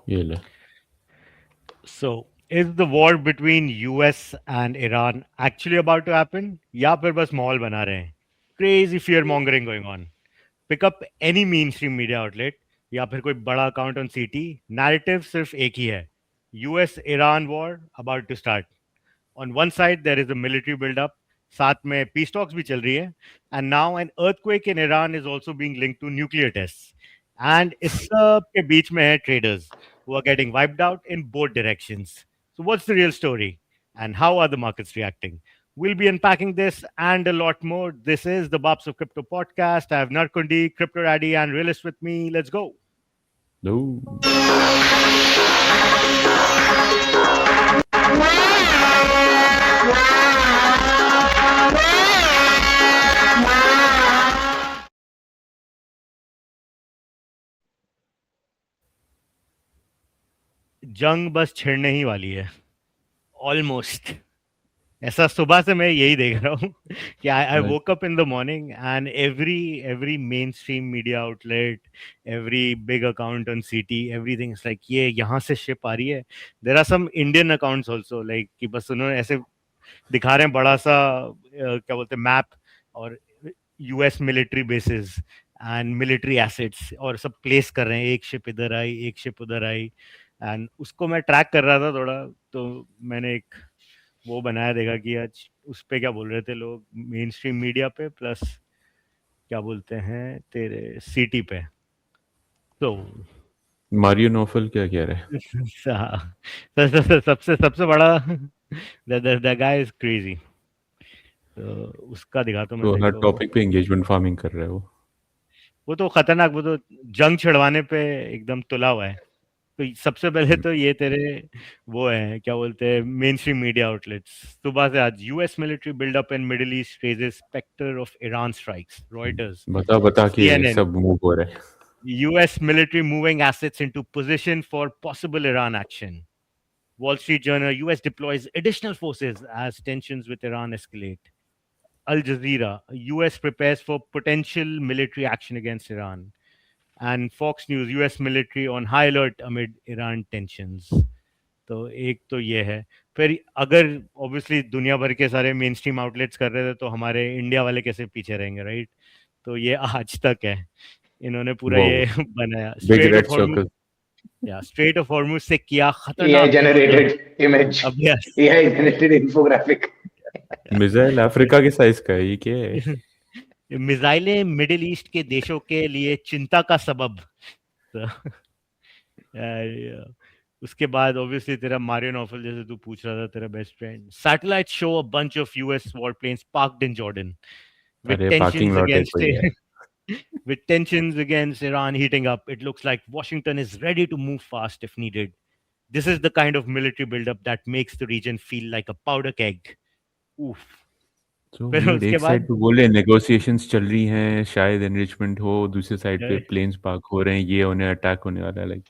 ये ले। So, is the war between US and Iran actually about to happen? या फिर बस माहौल बना रहे हैं? Crazy fear mongering going on. Pick up any mainstream media outlet या फिर कोई बड़ा अकाउंट ऑन सीटी, नैरेटिव सिर्फ एक ही है, US Iran war about to start. On one side there is a military build up, साथ में peace talks भी चल रही है, and now an earthquake in Iran is also being linked to nuclear tests. And इस सब के बीच में है traders who are getting wiped out in both directions. So what's the real story and how are the markets reacting? We'll be unpacking this and a lot more. This is the Baaps of Crypto podcast. I have Narkundi, Crypto Daddy, and Realist with me. Let's go. No. जंग बस छिड़ने ही वाली है, almost. ऐसा सुबह से मैं यही देख रहा हूँ कि I woke up in the morning and every mainstream media outlet, every big account on city, everything is like ये यहाँ से शिप आ रही है. There are some Indian accounts also like कि बस उन्होंने ऐसे दिखा रहे हैं बड़ा सा क्या बोलते हैं मैप, और US military bases and military assets, और सब प्लेस कर रहे हैं, एक शिप इधर आई एक शिप उधर आई. एंड उसको मैं ट्रैक कर रहा था थोड़ा, तो मैंने एक वो बनाया, देखा कि आज उस पे क्या बोल रहे थे लोग मेन स्ट्रीम मीडिया पे, प्लस क्या बोलते हैं तेरे सीटी पे. तो मारियो नोफल क्या कह रहा है? सबसे सबसे बड़ा द गाय इज क्रेजी. तो उसका दिखाता हूँ मैं तो तेरे हर को. टॉपिक पे एंगेजमेंट फार्मिंग कर रहा है वो। वो तो खतरनाक, वो तो जंग छिड़वाने पे एकदम तुला हुआ है. तो सबसे पहले तो ये तेरे वो है क्या बोलते हैं मेन स्ट्रीम मीडिया आउटलेट्स. सुबह से आज US military buildup in Middle East raises specter of Iran strikes, Reuters, बता बता के सीएनएन, सब मूव हो रहा है। US military moving assets into position for possible Iran action. Wall Street Journal, US deploys additional forces as tensions with Iran escalate. Al Jazeera, US prepares for potential military action against Iran. And Fox News, US military on high alert amid Iran tensions. तो एक तो ये है. फिर अगर obviously दुनिया भर के सारे मेन स्ट्रीम आउटलेट्स कर रहे थे तो हमारे इंडिया वाले कैसे पीछे रहेंगे, राइट? तो ये आज तक है, इन्होंने पूरा वो ये बनाया. Big straight rid of Hormuz, circle. या स्ट्रेट ऑफ हॉर्मुज से किया AI खतरनाक युद्ध generated image, अभ्यास. AI generated infographic. Missile Africa के साइज का है, ये क्या है? मिसाइलें मिडिल ईस्ट के देशों के लिए चिंता का सबब. तो, उसके बाद ऑब्वियसली तेरा मारियो नोफल, जैसे तू पूछ रहा था, तेरा best friend, satellite show a bunch of US war planes parked in Jordan with अरे पार्किंग tensions लॉट है against कोई है। with tensions against Iran heating up. It looks like Washington is ready to move fast if needed. This is the kind of military buildup that makes the region feel like a powder keg. Oof. तो फिर वीर, उसके एक side बाद पे बोले negotiations चल रही हैं, शायद एनरिचमेंट हो, दूसरी साइड पे प्लेन्स पार्क हो रहे हैं, ये होने अटैक होने वाला है, लाइक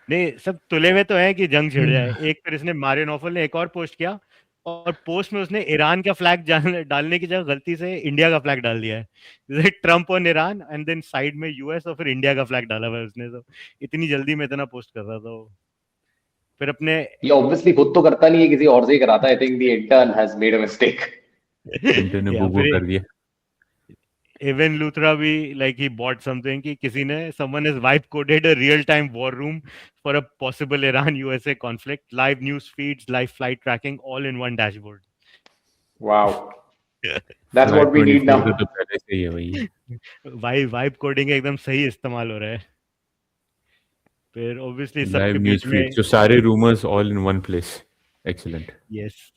नहीं, सब तुले हुए तो है कि जंग छिड़ जाए. एक फिर इसने मारियो नोफल ने एक और पोस्ट किया, और पोस्ट में उसने ईरान का फ्लैग डालने की जगह गलती से इंडिया का फ्लैग डाल दिया है, जैसे Trump on Iran and then side में यूएस, और फिर इंडिया का फ्लैग डाला हुआ है उसने. तो इतनी जल्दी में इतना पोस्ट कर रहा था वो. फिर अपने ये ऑब्वियसली खुद तो करता नहीं है, किसी और से ही कराता है. I think the intern has made a mistake. Inter ने या बूबू फिर कर दिया। इवन लूथरा भी लाइक ही बॉट समथिंग कि किसी ने someone is vibe coded a real time war room for a possible Iran USA conflict, live news feeds, live flight tracking, all in one dashboard. Wow, that's what flight we need 24 now. से तो पहले से ही है वही। Vibe coding एकदम सही इस्तेमाल हो रहा है. फिर ऑब्वियसली लाइव सबके न्यूज़ बीच फीड, में जो सारे rumours all in one place. Excellent. Yes,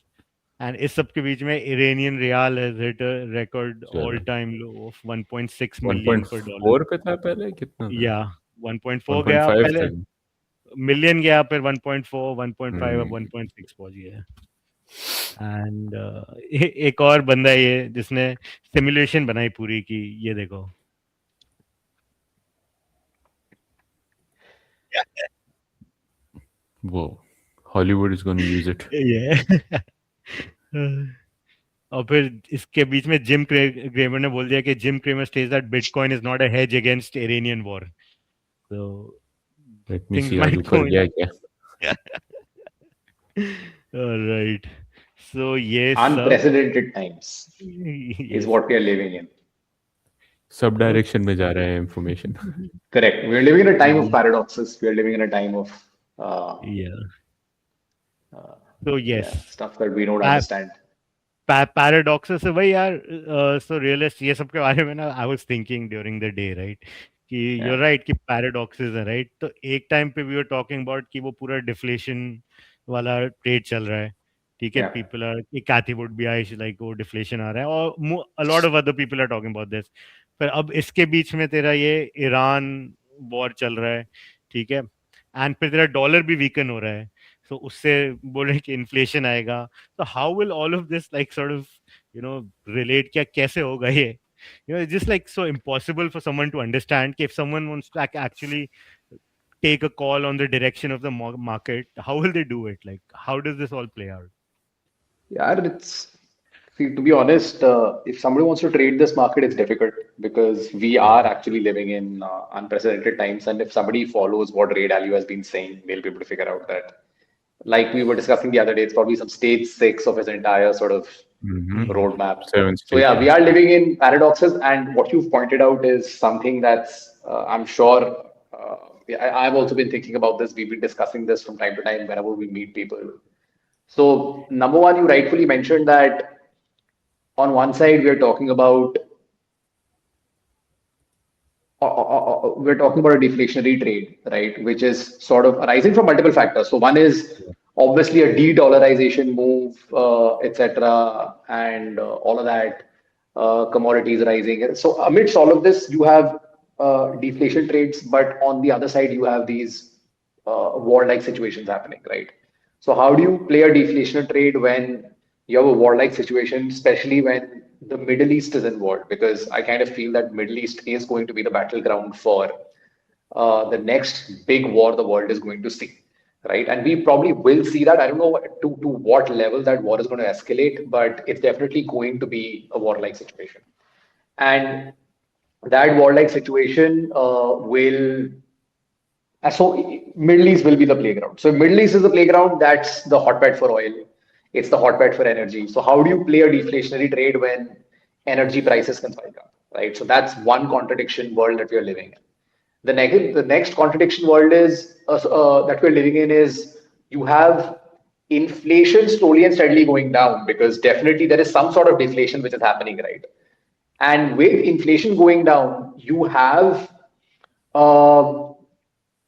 and इस सब के बीच में Iranian rial has hit a record all चलो, टाइम लो ऑफ 1.6 मिलियन पर डॉलर. 1.4 पे था पहले, कितना था? या 1.4 गया 1.5 पहले, तक। मिलियन गया, फिर 1.4, 1.5, अब हम्म। 1.6 पहुंच गया है. एंड एक और बंदा है ये जिसने सिमुलेशन बनाई पूरी की, ये देखो. वो Hollywood is gonna use it. ये और फिर इसके बीच में जिम क्रेमर ने बोल दिया कि Jim Cramer states that bitcoin is not a hedge against Iranian war. तो Let me things see आज might ऊपर go गया in. क्या. All right. So yes, Unprecedented times is yes. what we are living in. Sub direction में जा रहा है information. Correct. We are living in a time of paradoxes. We are living in a time of Yeah. So yeah, yes, stuff that we don't pa understand. Paradoxes है भाई यार. सो realist ये सब के बारे में ना I was thinking during the day, right, कि यू Yeah, राइट कि पैराडॉक्सेस है, राइट. तो एक टाइम पे वी वर टॉकिंग अबाउट कि वो पूरा डिफ्लेशन वाला ट्रेड चल रहा है, ठीक है. yeah. People are, Cathie Wood be I like वो डिफ्लेशन आ रहा है, और a lot of other people are talking about this. पर अब इसके बीच में तेरा ये ईरान वॉर चल रहा है, ठीक है, एंड फिर तेरा डॉलर भी वीकन हो रहा है. तो उससे बोल रहे हैं कि इन्फ्लेशन आएगा. तो how will all of this like sort of relate, क्या कैसे होगा ये. It's just like so impossible for someone to understand. If someone wants to actually take a call on the direction of the market, how will they do it? Like, how does this all play out? Yeah, see, to be honest, if somebody wants to trade this market, it's difficult because we are Yeah. actually living in unprecedented times. And if somebody follows what Ray Dalio has been saying, they'll be able to figure out that, like we were discussing the other day, it's probably some stage six of his entire sort of roadmap. Seven So stage. yeah, we are living in paradoxes, and what you've pointed out is something that's I'm sure I've also been thinking about this. We've been discussing this from time to time whenever we meet people. So number one, you rightfully mentioned that on one side we're talking about a deflationary trade, right, which is sort of arising from multiple factors. So one is obviously a de-dollarization move, etc., and all of that, commodities rising. So amidst all of this, you have deflation trades, but on the other side, you have these war-like situations happening, right? So how do you play a deflationary trade when you have a war-like situation, especially when the Middle East is involved? Because I kind of feel that Middle East is going to be the battleground for the next big war the world is going to see, right? And we probably will see that. I don't know to what level that war is going to escalate, but it's definitely going to be a war-like situation. And that war-like situation will so Middle East will be the playground. So Middle East is the playground. That's the hotbed for oil. It's the hotbed for energy. So how do you play a deflationary trade when energy prices can spike up, right? So that's one contradiction world that we are living in. The next contradiction world is that we're living in is you have inflation slowly and steadily going down because definitely there is some sort of deflation which is happening, right? And with inflation going down, you have uh,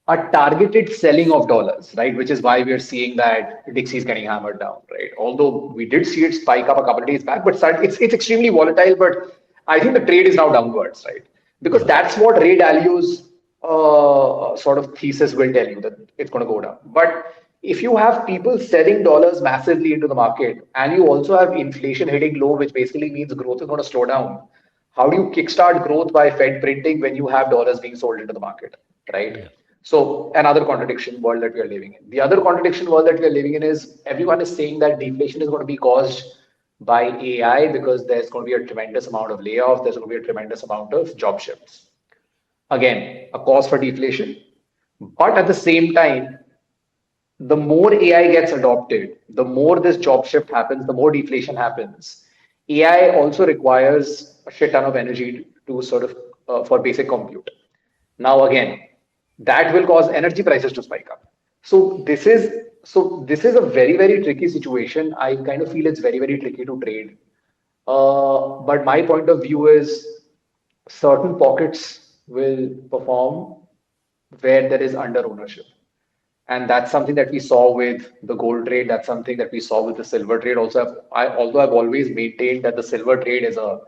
a targeted selling of dollars, right? Which is why we are seeing that Dixie is getting hammered down, right? Although we did see it spike up a couple of days back, but it's extremely volatile. But I think the trade is now downwards, right? Because Yeah. that's what Ray Dalio's sort of thesis will tell you that it's going to go down. But if you have people selling dollars massively into the market and you also have inflation hitting low, which basically means growth is going to slow down, how do you kickstart growth by Fed printing when you have dollars being sold into the market, right? Yeah. So another contradiction world that we are living in. The other contradiction world that we are living in is everyone is saying that deflation is going to be caused by AI because there's going to be a tremendous amount of layoffs, there's going to be a tremendous amount of job shifts. Again, a cause for deflation. But at the same time, the more AI gets adopted, the more this job shift happens, the more deflation happens. AI also requires a shit ton of energy to sort of for basic compute. Now again, that will cause energy prices to spike up. So this is a very tricky situation. I kind of feel it's very tricky to trade. But my point of view is certain pockets will perform where there is under ownership. And that's something that we saw with the gold trade. That's something that we saw with the silver trade. Also, although I've always maintained that the silver trade is a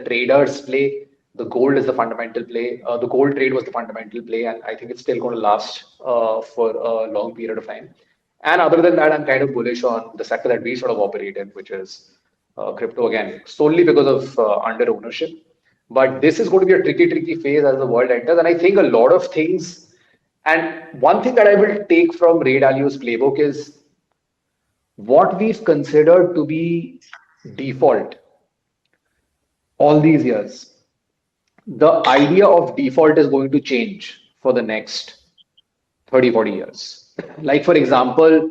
trader's play, the gold is the fundamental play. The gold trade was the fundamental play, and I think it's still going to last for a long period of time. And other than that, I'm kind of bullish on the sector that we sort of operate in, which is crypto again, solely because of under ownership. But this is going to be a tricky phase as the world enters. And I think a lot of things, and one thing that I will take from Ray Dalio's playbook is what we've considered to be default all these years. The idea of default is going to change for the next 30-40 years. Like for example,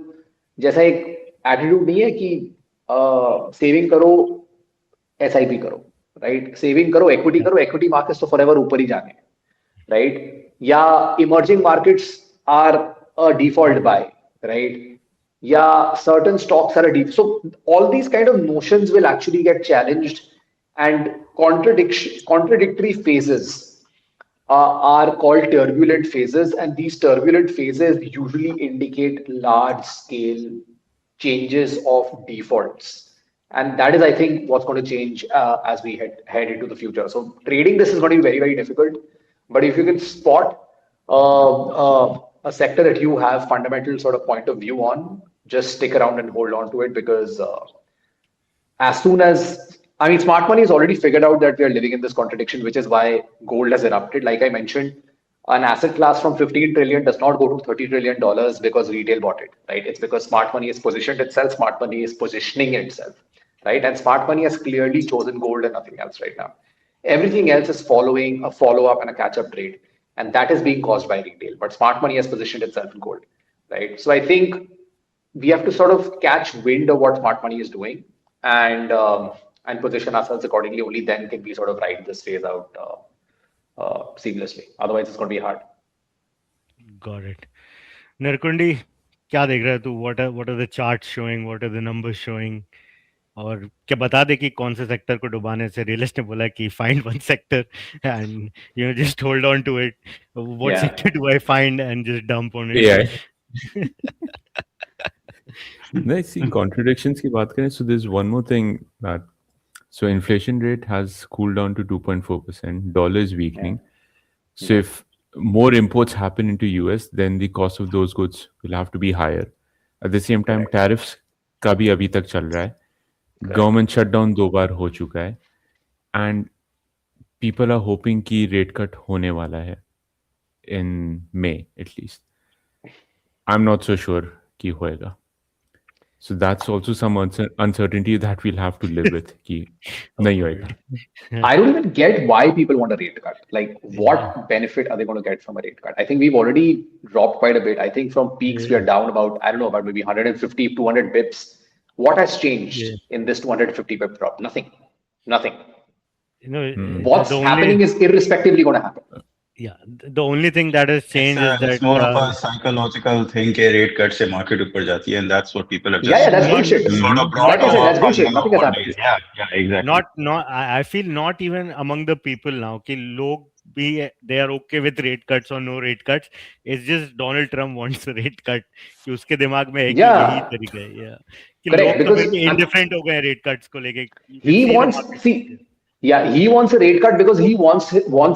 जैसा एक attitude नहीं है कि saving करो SIP करो, right? Saving करो equity markets तो forever ऊपर ही जाने हैं, right? या emerging markets are a default buy, right? Yeah, certain stocks are a deep. So all these kind of notions will actually get challenged, and contradictory phases are called turbulent phases, and these turbulent phases usually indicate large scale changes of defaults. And that is, I think, what's going to change as we head into the future. So trading this is going to be very, very difficult. But if you can spot a sector that you have fundamental sort of point of view on, just stick around and hold on to it, because as soon as, I mean, smart money has already figured out that we are living in this contradiction, which is why gold has erupted. Like I mentioned, an asset class from 15 trillion does not go to $30 trillion because retail bought it, right? It's because smart money has positioned itself, smart money is positioning itself, right? And smart money has clearly chosen gold and nothing else right now. Everything else is following a follow up and a catch up trade. And that is being caused by retail. But smart money has positioned itself in gold, right? So I think we have to sort of catch wind of what smart money is doing, and position ourselves accordingly. Only then can we sort of ride this phase out seamlessly. Otherwise, it's going to be hard. Got it. Narkundi, क्या देख रहा है तू? What are the charts showing? What are the numbers showing? और क्या बता दे कि कौन से सेक्टर को डुबाने से रियलिस्ट ने बोला कि find one sector and just hold on to it. What sector do I find and just dump on it? Yeah. No, see, contradictions की बात करें, so there's one more thing that, so inflation rate has cooled down to 2.4%, dollar is weakening. So if more imports happen into US, then the cost of those goods will have to be higher. At the same time, tariffs का भी अभी तक चल रहा है. Government shutdown 2 बार हो चुका है, and people are hoping कि rate cut होने वाला है in May at least. I'm not so sure कि होएगा. So that's also some uncertainty that we'll have to live with. Nahi hoega. I don't even get why people want a rate cut. Like, what benefit are they going to get from a rate cut? I think we've already dropped quite a bit. I think from peaks we are down about, I don't know, about maybe 150, 200 bips. What has changed in this 250 pip drop? Nothing. What's happening is irrespectively going to happen. Yeah, the only thing that has changed is that it's more of a psychological thing. Ke rate cut se market upar jati hai, and that's what people have just that's bullshit. Sort of Like I said, that's bullshit. Nothing has happened. Yeah, exactly. I feel not even among the people now कि लोग भी they are okay with rate cuts or no rate cuts. It's just Donald Trump wants a rate cut कि उसके दिमाग में है कि यही तरीका है. कि लोग तो फिर indifferent हो गए rate cuts को लेके. He wants a rate cut because he wants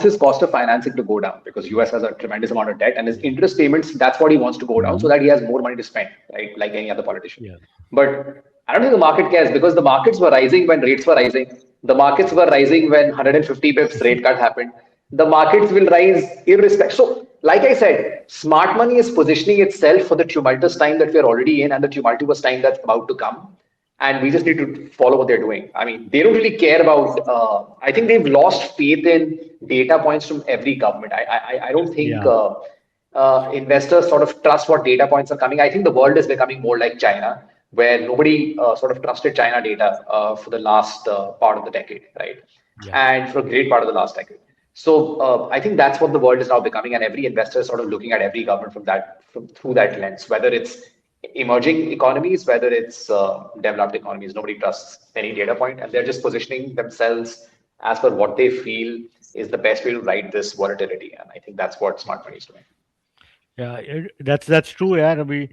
his cost of financing to go down, because US has a tremendous amount of debt, and his interest payments, that's what he wants to go down so that he has more money to spend, right? Like any other politician. Yeah. But I don't think the market cares, because the markets were rising when rates were rising. The markets were rising when 150 pips rate cut happened. The markets will rise irrespective. So, like I said, smart money is positioning itself for the tumultuous time that we are already in and the tumultuous time that's about to come. And we just need to follow what they're doing. I mean, they don't really care about, I think they've lost faith in data points from every government. I don't think investors sort of trust what data points are coming. I think the world is becoming more like China, where nobody sort of trusted China data for the last part of the decade, right? Yeah. And for a great part of the last decade. So I think that's what the world is now becoming, and every investor is sort of looking at every government through that lens, whether it's emerging economies, whether it's developed economies. Nobody trusts any data point, and they're just positioning themselves as per what they feel is the best way to ride this volatility. And I think that's what smart money is doing. Yeah, that's true. Yeah, we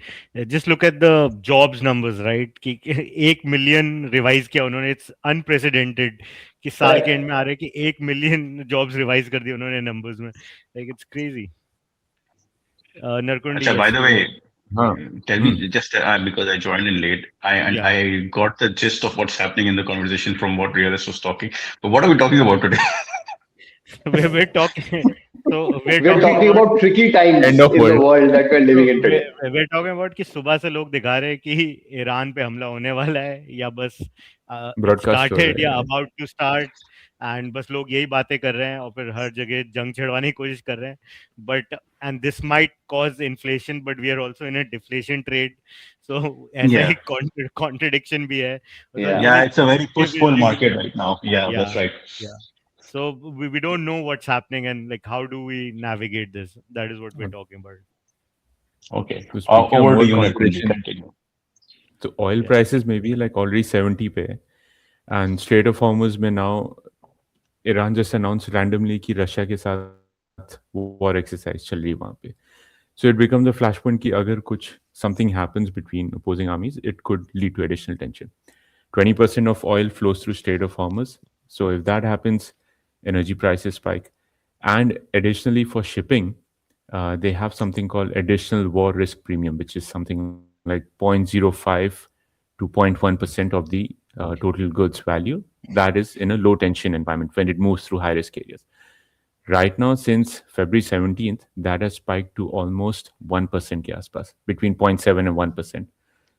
just look at the jobs numbers, right? कि 1 million revise किया उन्होंने. It's unprecedented कि साल के end में आ रहे कि 1 million jobs revise कर दिए उन्होंने numbers में. Like, it's crazy. Narkundi. Achha, by the way, tell me, just because I joined in late, I got the gist of what's happening in the conversation from what Realist was talking. But what are we talking about today? we're talking about tricky times in the world that we're living in today. We're talking about कि सुबह से लोग दिखा रहे हैं कि Iran पे हमला होने वाला है या बस started या about to start. एंड बस लोग यही बातें कर रहे हैं और फिर हर जगह जंग छिड़वाने की कोशिश कर रहे हैं, but and this might cause inflation, but we are also in a deflation trade, so ऐसा Yeah. एक कॉन्ट्रडिक्शन भी है. So Yeah. Yeah, only it's a very push-pull really, market right now. Yeah, that's yeah, right. yeah. So we don't know what's happening, and like how do we navigate this? That is what we're talking about. Okay. So speaking of Over to more you, Narkundi. contradiction, Continue. so oil Yeah. prices may be like already 70 pe, and Strait of Hormuz may now Iran just announced randomly कि Russia के साथ war exercise चल रही है वहाँ पे. So it becomes a flashpoint कि अगर कुछ something happens between opposing armies, it could lead to additional tension. 20% of oil flows through Strait of Hormuz. So if that happens, energy prices spike. And additionally, for shipping, they have something called additional war risk premium, which is something like 0.05 to 0.1% of the total goods value. That is in a low tension environment when it moves through high risk areas. Right now, since February 17th, that has spiked to almost 1% के आसपास, between 0.7 and 1%.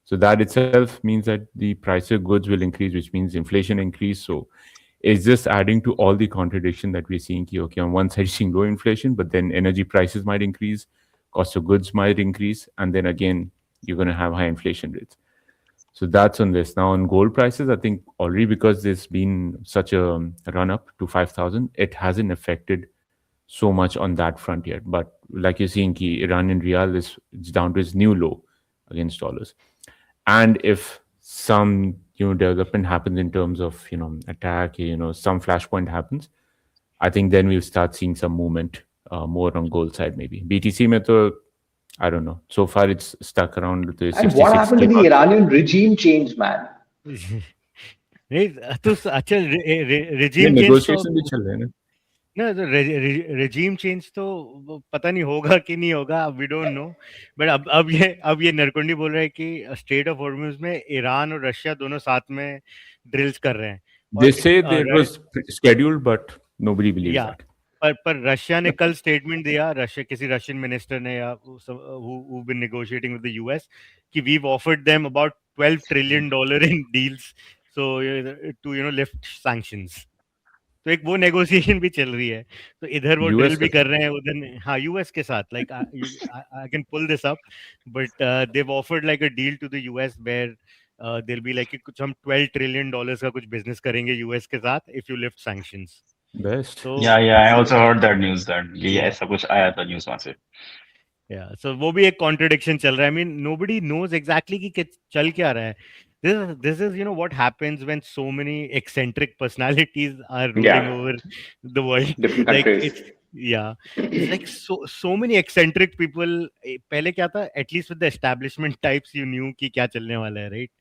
So that itself means that the price of goods will increase, which means inflation increase. So it's just adding to all the contradiction that we're seeing. Okay, on one side, you're seeing low inflation, but then energy prices might increase, cost of goods might increase, and then again, you're going to have high inflation rates. So that's on this. Now on gold prices, I think already because there's been such a run up to 5,000, it hasn't affected so much on that front yet. But like you're seeing, ki Iranian rial is it's down to its new low against dollars. And if some development happens in terms of attack, some flashpoint happens, I think then we'll start seeing some movement more on gold side maybe. BTC mein to, I don't know. So far it's stuck around the And what 66 happened to k the mark. Iranian regime change, man? नहीं तो अच्छा ये regime change तो negotiation भी चल रहे हैं ना. ना, तो regime change तो पता नहीं होगा कि नहीं होगा, we don't know, but अब ये नरकुंडी बोल रहे हैं कि स्ट्रेट ऑफ हॉर्मुज में ईरान और रशिया दोनों साथ में ड्रिल्स कर रहे हैं. They say that it was scheduled, but nobody believes या that. पर रशिया ने कल स्टेटमेंट दिया, रशिया किसी रशियन मिनिस्टर ने या who been negotiating with the US कि we've offered them about $12 trillion in deals, so to lift sanctions. तो एक वो नेगोशिएशन भी चल रही है, तो इधर वो ड्रिल US भी के कर रहे हैं, उधर हाँ यूएस के साथ, like I can pull this up, but they've offered like a deal to the US where there be like कुछ हम $12 ट्रिलियन का कुछ बिजनेस करेंगे यूएस के साथ if you lift sanctions. best. So Yeah. I also heard that news that ये yeah, ऐसा कुछ आया था news वहाँ से. yeah, so वो भी एक कॉन्ट्रडिक्शन चल रहा है. I mean nobody knows exactly कि चल क्या रहा है. This is what happens when so many eccentric personalities are ruling Yeah, over the world. different Like countries. it's like so many eccentric people. पहले क्या था, at least with the establishment types you knew कि क्या चलने वाला है, right?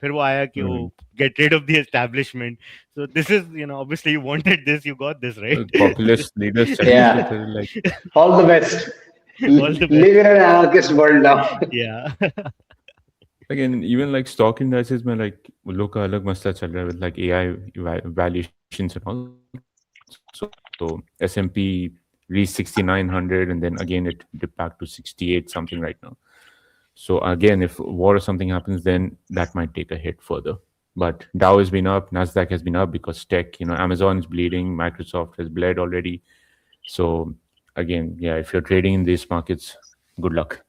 फिर वो आया कि वो get rid of the establishment. So this is obviously you wanted this, you got this, right? Populist leaders चल Yeah. के फिर like All the best. All the best. Live in an anarchist world now. Yeah. again even like stock indices में like लोग का अलग मसला चल रहा है with like AI valuations and all. So S&P reached 6,900 and then again it dipped back to 68 something right now. So again, if war or something happens, then that might take a hit further. But Dow has been up, Nasdaq has been up because tech, Amazon is bleeding, Microsoft has bled already. So again, yeah, if you're trading in these markets, good luck.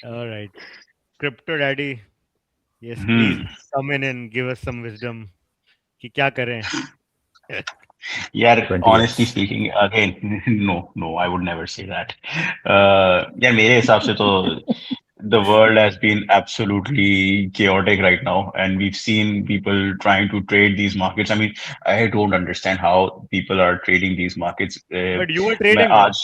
All right. Crypto Daddy, yes, please come in and give us some wisdom. कि क्या करें? Yeah, 20x. honestly speaking, again, no, I would never say that. Yeah, मेरे हिसाब से तो the world has been absolutely chaotic right now, and we've seen people trying to trade these markets. I mean, I don't understand how people are trading these markets. But you were मैं trading now. आज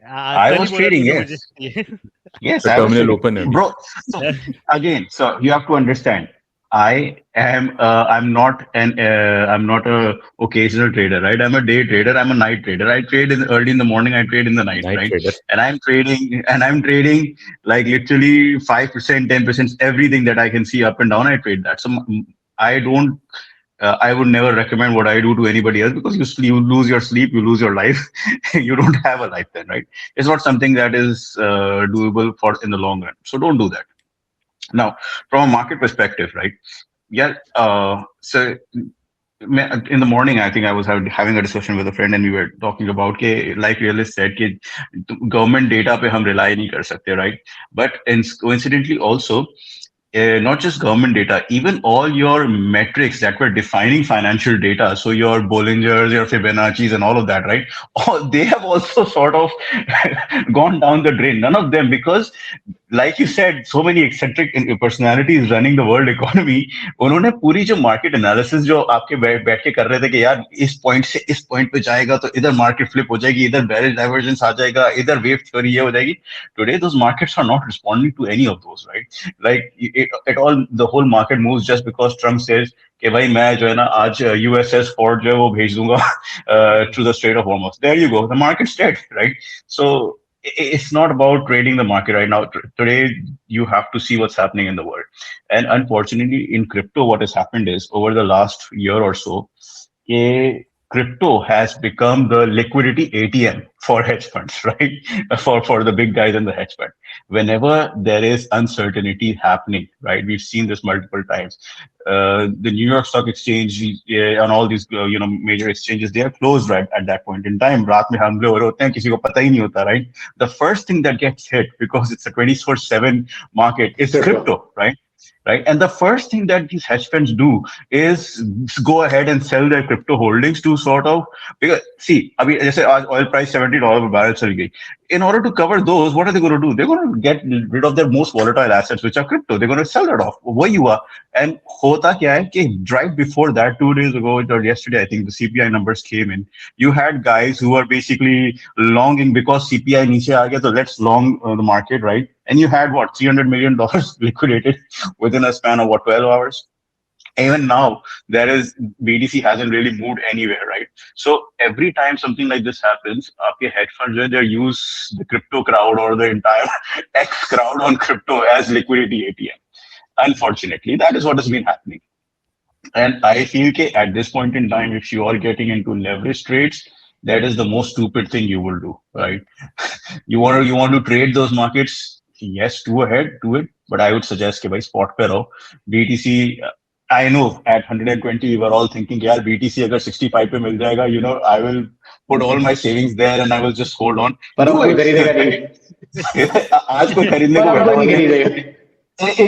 I कल ही was बोला trading, तूने yes. मुझे. Yes, The I was terminal trading. open अभी. Bro, so again, so you have to understand. I'm not I'm not a occasional trader, right? I'm a day trader. I'm a night trader. I trade early in the morning. I trade in the night, Night right? trader. And I'm trading like literally 5%, 10%, everything that I can see up and down. I trade that. So I don't. I would never recommend what I do to anybody else because you lose your sleep, you lose your life. You don't have a life then, right? It's not something that is doable for in the long run. So don't do that. Now, from a market perspective, right? Yeah. So in the morning, I think I was having a discussion with a friend, and we were talking about कि, like realist said, कि government data पे हम rely नहीं कर सकते, right? But coincidentally also, not just government data, even all your metrics that were defining financial data, so your Bollingers, your Fibonacci's, and all of that, right? All, they have also sort of gone down the drain. None of them, because like you said, so many eccentric personalities running the world economy. उन्होंने पूरी जो market analysis जो आपके बैठ के कर रहे थे कि यार इस पॉइंट से इस पॉइंट पे जाएगा तो इधर मार्केट फ्लिप हो जाएगी, इधर बेरिश डाइवर्जेंस आ जाएगा, इधर वेव थ्योरी ये हो जाएगी. Today those markets are not responding to any of those, right? Like it all, the whole market moves just because Trump says कि भाई मैं जो है ना आज USS Ford जो है वो भेज दूंगा through the Strait of Hormuz. There you go, the market's dead, right? So it's not about trading the market right now. Today you have to see what's happening in the world, and unfortunately in crypto what has happened is over the last year or so, crypto has become the liquidity ATM for hedge funds, right? For the big guys in the hedge fund. Whenever there is uncertainty happening, right? We've seen this multiple times. The New York Stock Exchange and all these major exchanges, they are closed right at that point in time. रात में हमले हो रहे होते हैं, किसी को पता ही नहीं होता, right? The first thing that gets hit, because it's a 24/7 market, is crypto, right? Right. And the first thing that these hedge funds do is go ahead and sell their crypto holdings to sort of, because see, I mean, just say oil price $70 per barrel चल गई. In order to cover those, what are they going to do? They're going to get rid of their most volatile assets, which are crypto. They're going to sell that off. वही हुआ. And होता क्या है कि right before that, 2 days ago or yesterday, I think the CPI numbers came in. You had guys who were basically longing because CPI नीचे आ गया, so let's long the market, right? And you had what, $300 million liquidated within a span of what, 12 hours? Even now, there is BDC hasn't really moved anywhere, right? So every time something like this happens, आपके hedge funds they use the crypto crowd or the entire X crowd on crypto as liquidity ATM. Unfortunately, that is what has been happening. And I feel that at this point in time, if you are getting into leverage trades, that is the most stupid thing you will do, right? You want to trade those markets? Yes, go ahead, do it. But I would suggest कि भाई spot पे रहो. BTC, I know at 120 we were all thinking यार BTC अगर 65 पे मिल जाएगा, I will put all my savings there and I will just hold on. पर अब कोई खरीदेगा नहीं. आज कोई खरीदने को बैठा नहीं खरीदेगा.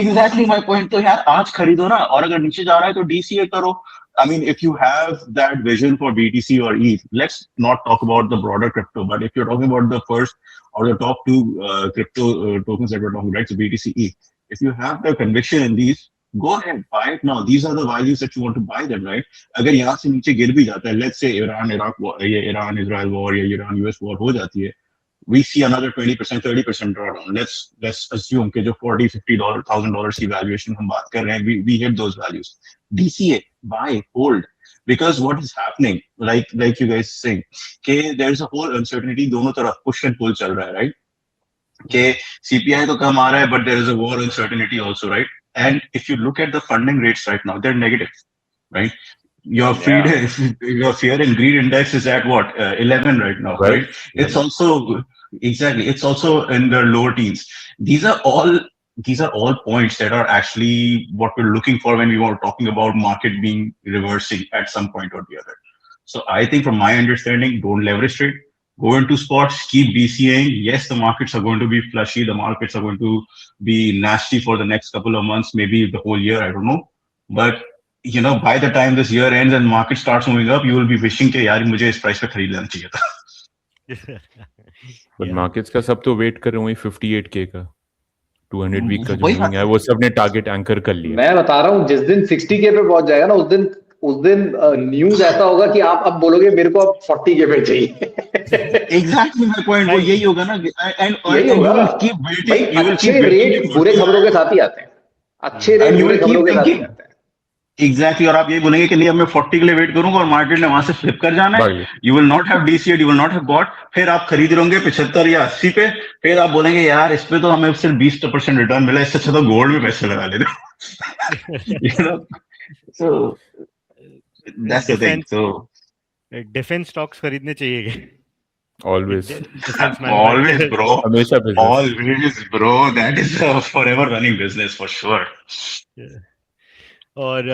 Exactly my point. तो यार आज खरीदो ना, और अगर नीचे जा रहा है तो DCA करो. I mean, if you have that vision for BTC or ETH, let's not talk about the broader crypto, but if you're talking about the first or the top two crypto tokens that we're talking about, right, so BTC, ETH, if you have the conviction in these, go ahead, buy it now. These are the values that you want to buy them, right? अगर यहाँ से नीचे गिर भी जाता है, let's say Iran-Israel war या Iran-US war हो जाती है, we see another 20%, 30% drawdown. Let's assume कि जो $40,000, $50,000, $1,000 की valuation हम बात कर रहे हैं, we hit those values. DCA, buy, hold. Because what is happening, like you guys saying, कि there's a whole uncertainty, दोनों तरफ push and pull चल रहा है, right? कि CPI तो कम आ रहा है, but there is a war uncertainty also, right? And if you look at the funding rates right now, they're negative, right? Your fear and greed index is at what, 11 right now, right? It's also exactly, it's also in the lower teens. These are all points that are actually what we're looking for when we were talking about market being reversing at some point or the other. So I think from my understanding, don't leverage trade. Go into spots, keep DCAing. Yes, the markets are going to be flushy. The markets are going to be nasty for the next couple of months, maybe the whole year. I don't know. But by the time this year ends and market starts moving up, you will be wishing कि यार मुझे इस price पे खरीद लेना चाहिए था. But markets का सब तो wait कर रहे हैं 58K का 200 वीक का जो मूविंग है वो सबने टारगेट एंकर कर लिया. मैं बता रहा हूँ जिस दिन 60K पे पहुंच जाएगा ना उस दिन न्यूज ऐसा होगा कि आप अब बोलोगे मेरे को अब 40K पे चाहिए. Exactly my point. वो यही होगा ना. And you will keep waiting. You will keep rate बुरे खबरों के साथ ही आते हैं. अच्छे रेट बुरे खबरों के साथ ही आते हैं. Exactly. और आप यही बोलेंगे कि नहीं अब मैं 40 के लिए वेट करूंगा और मार्केट ने वहां से फ्लिप कर जाना है. You will not have DCA, you will not have bought. फिर आप खरीद रहोगे 75 या 80 पे. फिर आप बोलेंगे यार इस पे तो हमें सिर्फ 20% रिटर्न मिला, इससे अच्छा तो गोल्ड में पैसे लगा लेते. So that's the thing. So defence stocks खरीदने चाहिए. Always bro. हमेशा business. Always bro. That is a forever running business for sure. और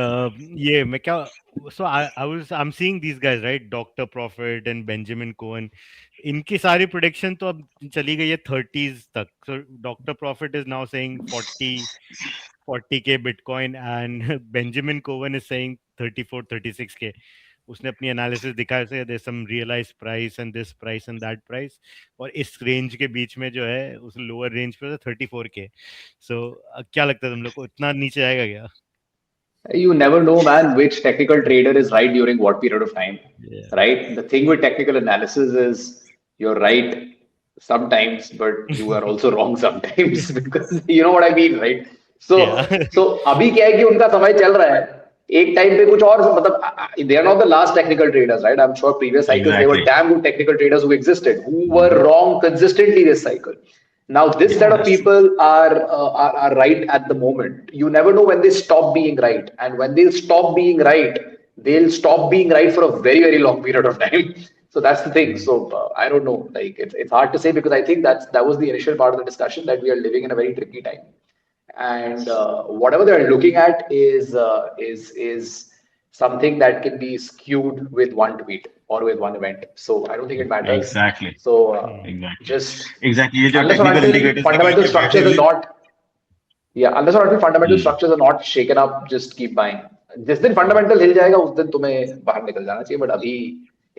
ये मैं क्या so I'm seeing these guys, right? Dr. Profit and Benjamin Cohen. इनकी सारी prediction तो अब चली गई है 30s तक. So Dr. Profit is now saying 40k Bitcoin and Benjamin Cohen is saying 36k. उसने अपनी एनालिसिस दिखाया से there's some realized price and this price and that price, और इस रेंज के बीच में जो है उस लोअर रेंज पे 34k. So क्या लगता है तुम लोग को इतना नीचे आएगा क्या? You never know, man, which technical trader is right during what period of time, Yeah. right? The thing with technical analysis is you're right sometimes, but you are also wrong sometimes because you know what I mean, right? So, Yeah. so अभी क्या है कि उनका समय चल रहा है. एक टाइम पे कुछ और मतलब they are not the last technical traders, right? I'm sure previous cycles they were Exactly. damn good technical traders who existed, who were wrong consistently this cycle. Now, this set of Yes. people are right at the moment. You never know when they stop being right, and when they stop being right, they'll stop being right for a very long period of time. So that's the thing. So I don't know. Like it's hard to say because I think that was the initial part of the discussion that we are living in a very tricky time, and whatever they're looking at is something that can be skewed with one tweet or with one event. So I don't think it matters. Exactly. So Exactly. just Exactly. ये जो unless or technical until indicators fundamental निकल के बैठे structures are हुए not, yeah, unless or until fundamental Hmm. structures are not shaken up, just keep buying. जिस दिन fundamental हिल जाएगा उस दिन तुम्हें बाहर निकल जाना चाहिए. But अभी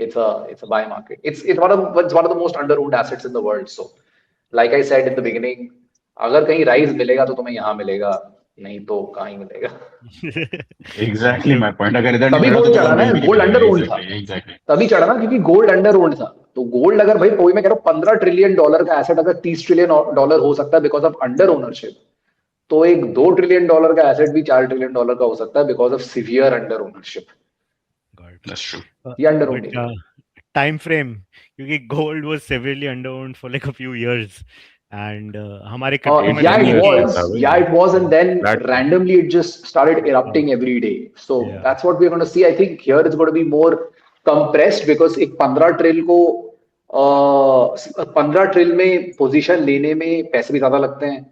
it's a buy market. It's one of the most under-owned assets in the world. So like I said in the beginning, अगर कहीं rise मिलेगा तो तुम्हें यहाँ मिलेगा, नहीं तो कहीं मिलेगा. Exactly my point. अगर इधर नहीं तभी मिला तो गोल्ड फिर चढ़ा वो ना, कहीं भी नहीं गोल्ड मिलेगा. अंडर ओन्ड था. Exactly. Exactly. तभी चढ़ा ना क्योंकि गोल्ड अंडर ओन्ड था. तो गोल्ड अगर भाई वही मैं कह रहा हूँ $15 ट्रिलियन का एसेट अगर $30 ट्रिलियन हो सकता है बिकॉज ऑफ अंडर ओनरशिप, तो एक $2 ट्रिलियन का एसेट भी $4 ट्रिलियन का हो सकता है because of severe under ownership. That's true. ये अंडर But ओनिंग है. time frame, क्योंकि gold was severely underowned for like a few years, and हमारे crypto में Yeah, तो it 10 years देखिए, was. था भाई. Yeah, it was, and then Flat था. randomly it just started erupting every day. So Yeah. that's what we're going to see. I think here it's going to be more compressed because एक 15 ट्रिल को 15 ट्रिल में position लेने में पैसे भी ज्यादा लगते हैं,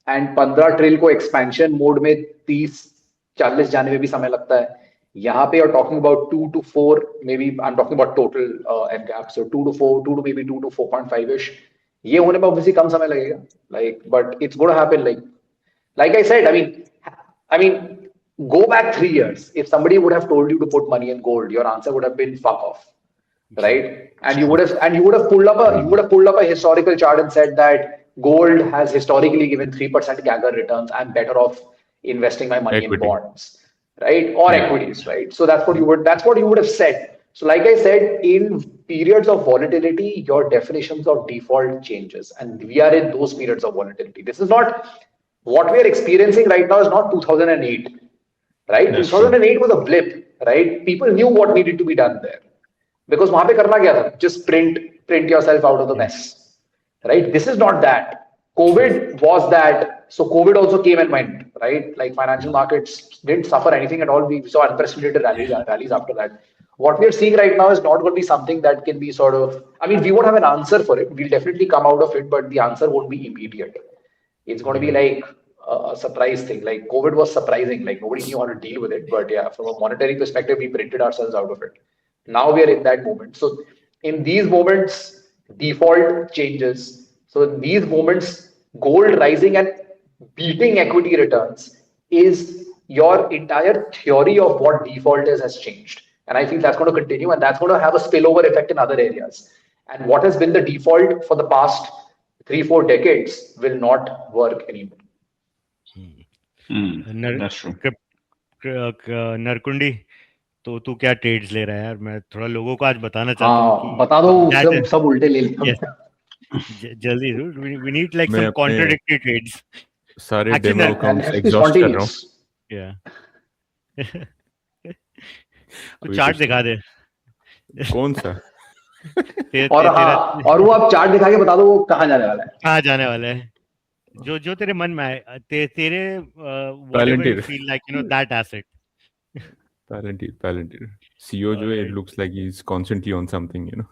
एंड 15 ट्रिल को एक्सपेंशन मोड में 30-40 जाने में भी समय लगता है. यहाँ पे you're talking about 2 to 4, maybe I'm talking about total end gap, so 2 to 4, 2 to maybe 2 to 4.5 ish. ये होने में obviously कम समय लगेगा, like, but it's going to happen. Like I said, I mean, go back 3 years. If somebody would have told you to put money in gold, your answer would have been fuck off, right? And you would have pulled up a historical chart and said that gold has historically given 3% CAGR returns. I'm better off investing my money in Equity. bonds, right, or equities, right? So that's what you would have said. So like I said, in periods of volatility, your definitions of default changes, and we are in those periods of volatility. This is not what we are experiencing right now. Is not 2008, right? That's 2008 was a blip, right? People knew what needed to be done there because वहां पे करना क्या था? Just print yourself out of the mess, right? This is not that. COVID was that. So COVID also came and went, right? Like financial markets didn't suffer anything at all. We saw unprecedented rallies after that. What we're seeing right now is not going to be something that can be sort of, I mean, we won't have an answer for it. We'll definitely come out of it, but the answer won't be immediate. It's going to be like a surprise thing. Like COVID was surprising. Like nobody knew how to deal with it. But yeah, from a monetary perspective, we printed ourselves out of it. Now we are in that moment. So in these moments, default changes. So in these moments, gold rising and beating equity returns is your entire theory of what default is has changed. And I think that's going to continue and that's going to have a spillover effect in other areas. And what has been the default for the past 3-4 decades will not work anymore. That's true. नरकुंडी, तो तू क्या trades ले रहा है यार? मैं थोड़ा लोगों को आज बताना चाहता हूँ कि बता दो, सब उल्टे ले लिया. जल्दी we need like मैं some अपने contradictory trades. सारे Actually, demo that- accounts Let's be exhaust कर रहा हूँ. spontaneous. Yeah. तो अभी चार्ट कुछ दिखा दे. कौन सा? और हाँ, और वो आप चार्ट दिखा के बता दो वो कहाँ जाने वाला है. कहाँ जाने वाला है? जो तेरे मन में आए, तेरे whatever you feel like, you know, that asset. Palantir. CEO जो है, it looks like he's constantly on something, you know.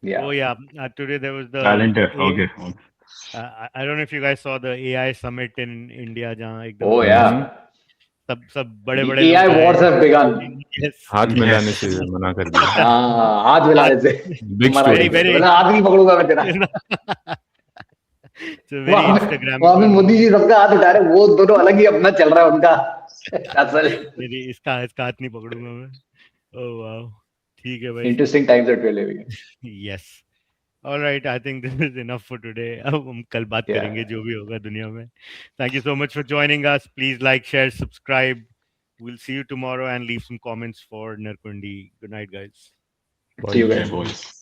Yeah. Oh yeah, today there was the Palantir. Okay. I don't know if you guys saw the AI summit in India, जहाँ एकदम Oh yeah. सब बड़े-बड़े AI लोग आए। wars have begun. Yes. हाथ मिलाने से मना कर दिया. हाँ, हाथ मिलाने से Big मना story. कर दिया. मतलब हाथ नहीं पकड़ूंगा मैं तेरा. So very Instagram. वहाँ पे मोदी जी सबका हाथ उठा रहे, वो दोनों अलग ही अपना चल रहा है उनका. असल. मेरी इसका हाथ नहीं पकड़ूंगा मैं. Oh wow. ठीक है भाई. Interesting times that we're living in. Yes. All right. I think this is enough for today. अब हम कल बात करेंगे जो भी होगा दुनिया में. Thank you so much for joining us. Please like, share, subscribe. We'll see you tomorrow and leave some comments for Narkundi. Good night, guys. See you guys.